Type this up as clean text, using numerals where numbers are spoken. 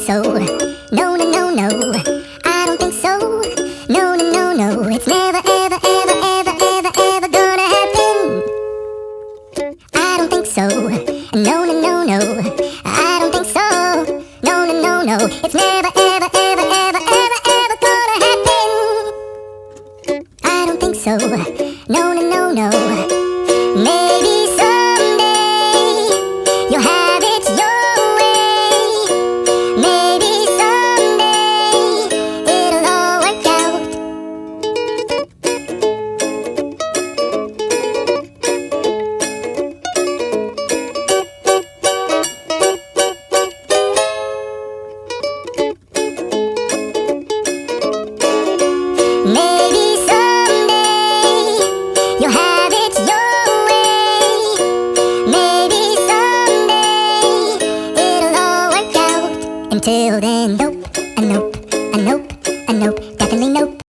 so. No, no, no, no, I don't think so. No, no, no, no, it's never, ever, ever, ever, ever, ever gonna happen. I don't think so. No, no, no, no, I don't think so. No, no, no, no, it's never, ever, ever, ever, ever, ever gonna happen. I don't think so. No, no, no, no. Maybe someday you'll have it your way. Maybe someday it'll all work out. Maybe someday you'll have it your way. Maybe someday it'll all work out. Until then, nope, a nope, a nope, a nope, definitely nope.